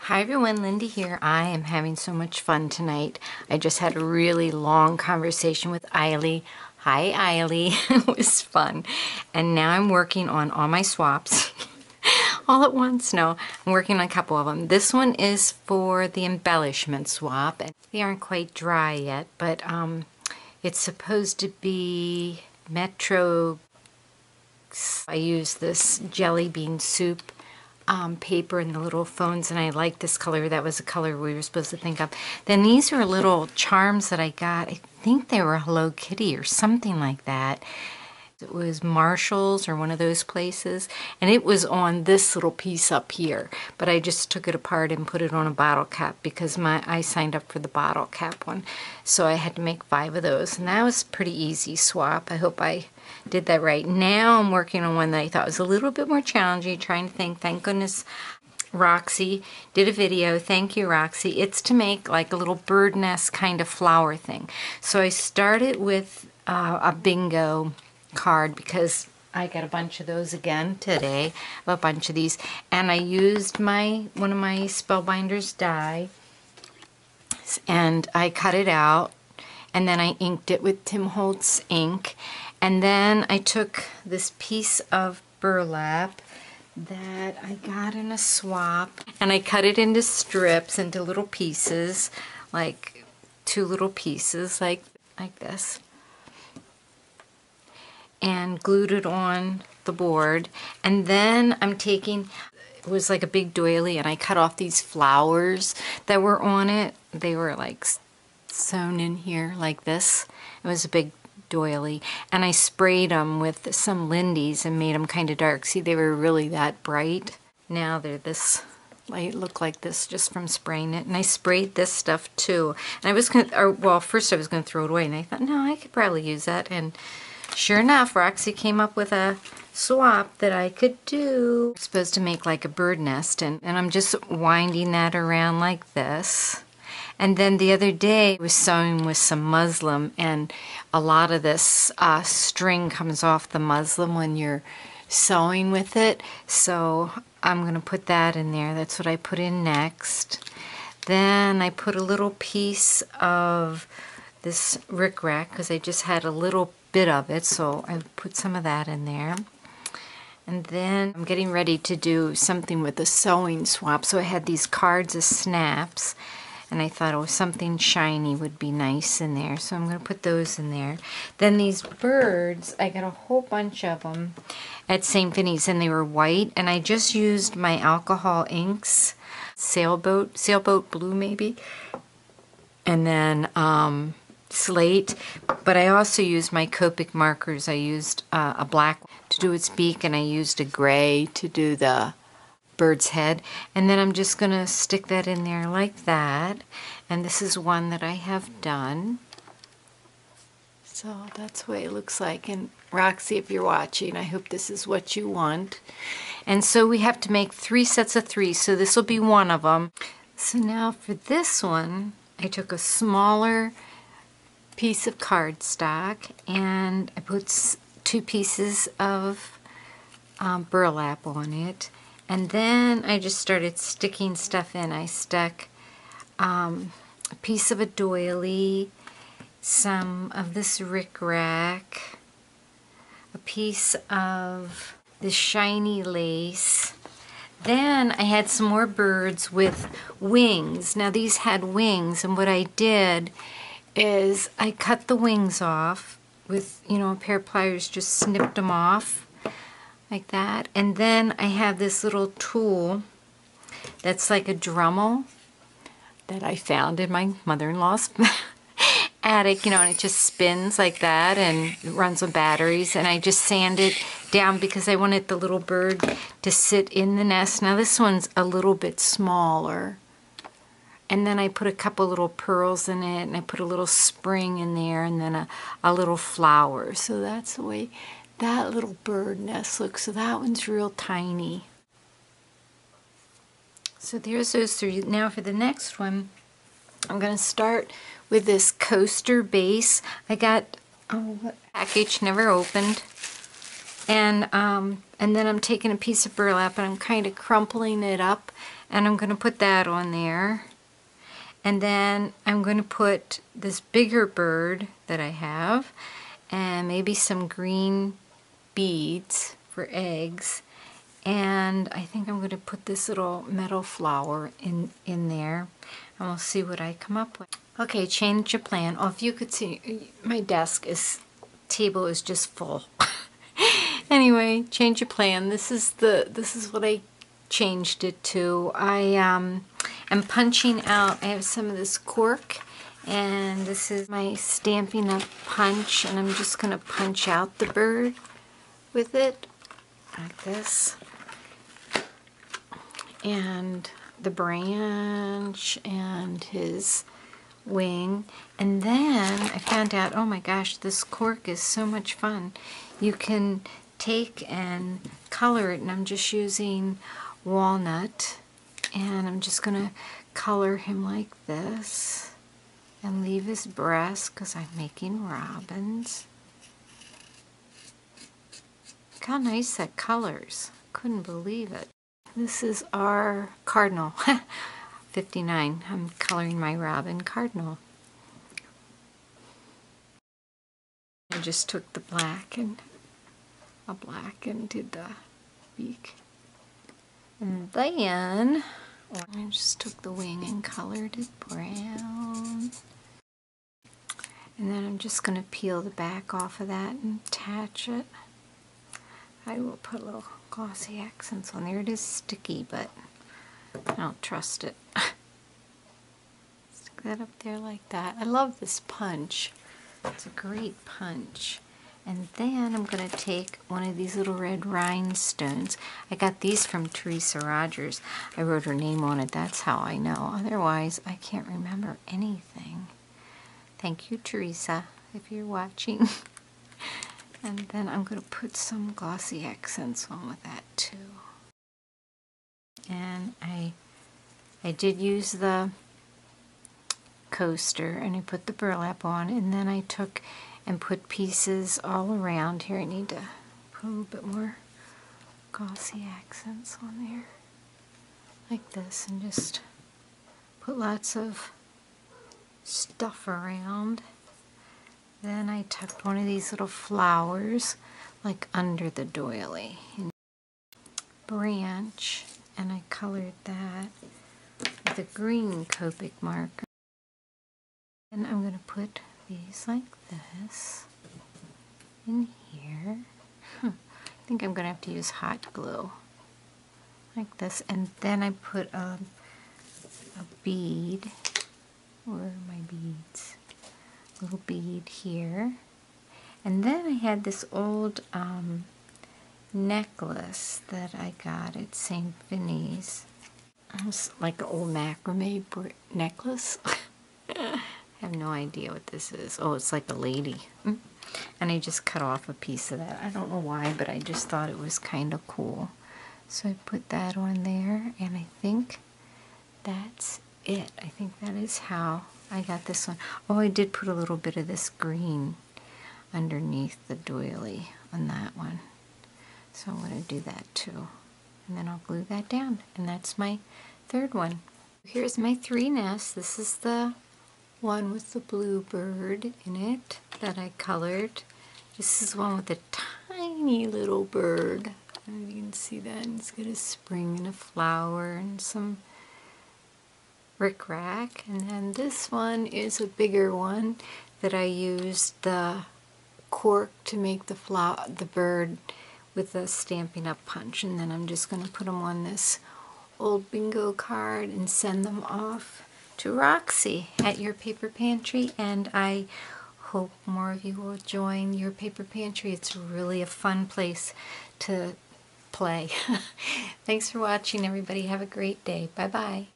Hi everyone, Lindy here. I am having so much fun tonight. I just had a really long conversation with Eiley. Hi Eiley, it was fun. And now I'm working on all my swaps all at once. No, I'm working on a couple of them. This one is for the embellishment swap. They aren't quite dry yet, but it's supposed to be Metro. I use this jelly bean soup paper and the little phones, and I like this color. That was the color we were supposed to think of. Then these are little charms that I got. I think they were Hello Kitty or something like that. It was Marshall's or one of those places, and it was on this little piece up here, but I just took it apart and put it on a bottle cap because I signed up for the bottle cap one, so I had to make 5 of those, and that was a pretty easy swap. I hope I did that right. Now I'm working on one that I thought was a little bit more challenging, trying to think. Thank goodness Roxy did a video. Thank you, Roxy. It's to make like a little bird nest kind of flower thing. So I started with a bingo card because I got a bunch of those again today, a bunch of these, and I used one of my Spellbinders die, and I cut it out, and then I inked it with Tim Holtz ink, and then I took this piece of burlap that I got in a swap, and I cut it into strips, into little pieces, like 2 little pieces, like this, and glued it on the board. And then I'm taking, it was like a big doily, and I cut off these flowers that were on it. They were like sewn in here like this. It was a big doily, and I sprayed them with some Lindy's and made them kind of dark. See, they were really that bright. Now they're this light, look like this just from spraying it. And I sprayed this stuff too. And I was well, first I was gonna throw it away, and I thought, no, I could probably use that. And sure enough, Roxy came up with a swap that I could do. I'm supposed to make like a bird nest, and I'm just winding that around like this. And then the other day I was sewing with some muslin, and a lot of this string comes off the muslin when you're sewing with it. So I'm going to put that in there. That's what I put in next. Then I put a little piece of this rickrack because I just had a little bit of it, so I put some of that in there. And then I'm getting ready to do something with the sewing swap, so I had these cards of snaps, and I thought, oh, something shiny would be nice in there, so I'm going to put those in there. Then these birds, I got a whole bunch of them at St. Vinny's, and they were white, and I just used my alcohol inks, sailboat blue maybe, and then slate, but I also used my Copic markers. I used a black to do its beak, and I used a gray to do the bird's head, and then I'm just gonna stick that in there like that. And this is one that I have done, so that's the way it looks like. And Roxy, if you're watching, I hope this is what you want. And so we have to make 3 sets of 3, so this will be one of them. So now for this one, I took a smaller piece of cardstock, and I put 2 pieces of burlap on it, and then I just started sticking stuff in. I stuck a piece of a doily, some of this rickrack, a piece of this shiny lace. Then I had some more birds with wings. Now these had wings, and what I did is I cut the wings off with, a pair of pliers, just snipped them off like that. And then I have this little tool that's like a Dremel that I found in my mother-in-law's attic, and it just spins like that and runs on batteries. And I just sand it down because I wanted the little bird to sit in the nest. Now this one's a little bit smaller. And then I put a couple little pearls in it, and I put a little spring in there, and then a little flower. So that's the way that little bird nest looks. So that one's real tiny. So there's those 3. Now for the next one, I'm going to start with this coaster base. I got, package never opened. And then I'm taking a piece of burlap and I'm kind of crumpling it up, and I'm going to put that on there. And then I'm going to put this bigger bird that I have, and maybe some green beads for eggs. And I think I'm going to put this little metal flower in there, and we'll see what I come up with. Okay, change of plan. Oh, if you could see, my table is just full. Anyway, change of plan. This is what I changed it to. I am punching out. I have some of this cork, and this is my Stampin' Up! Punch, and I'm just going to punch out the bird with it like this, and the branch and his wing. And then I found out, oh my gosh, this cork is so much fun. You can take and color it, and I'm just using walnut, and I'm just gonna color him like this and leave his breast because I'm making robins. Look how nice that colors. Couldn't believe it. This is our cardinal. 59. I'm coloring my robin cardinal. I just took the black and did the beak. And then I just took the wing and colored it brown. And then I'm just going to peel the back off of that and attach it. I will put little glossy accents on there. It is sticky, but I don't trust it. Stick that up there like that. I love this punch. It's a great punch. And then I'm going to take one of these little red rhinestones. I got these from Teresa Rogers. I wrote her name on it. That's how I know. Otherwise, I can't remember anything. Thank you, Teresa, if you're watching. And then I'm going to put some glossy accents on with that too. And I did use the coaster, and I put the burlap on, and then I took and put pieces all around here. I need to put a little bit more glossy accents on there like this, and just put lots of stuff around. Then I tucked one of these little flowers like under the doily and branch, and I colored that with a green Copic marker. And I'm going to put these like this in here. I think I'm going to have to use hot glue like this. And then I put a bead. Where are my beads? Little bead here. And then I had this old necklace that I got at St. Vinny's. It's like an old macrame necklace. I have no idea what this is. Oh, it's like a lady. And I just cut off a piece of that. I don't know why, but I just thought it was kind of cool. So I put that on there, and I think that's it. I think that is how I got this one. Oh, I did put a little bit of this green underneath the doily on that one. So I'm going to do that too. And then I'll glue that down. And that's my third one. Here's my 3 nests. This is the one with the blue bird in it that I colored. This is one with a tiny little bird. I don't know if you can see that. And it's got a spring and a flower and some rickrack. And then this one is a bigger one that I used the cork to make the bird with a Stampin' Up! Punch. And then I'm just going to put them on this old bingo card and send them off to Roxy at Your Paper Pantry. And I hope more of you will join Your Paper Pantry. It's really a fun place to play. Thanks for watching, everybody. Have a great day. Bye-bye.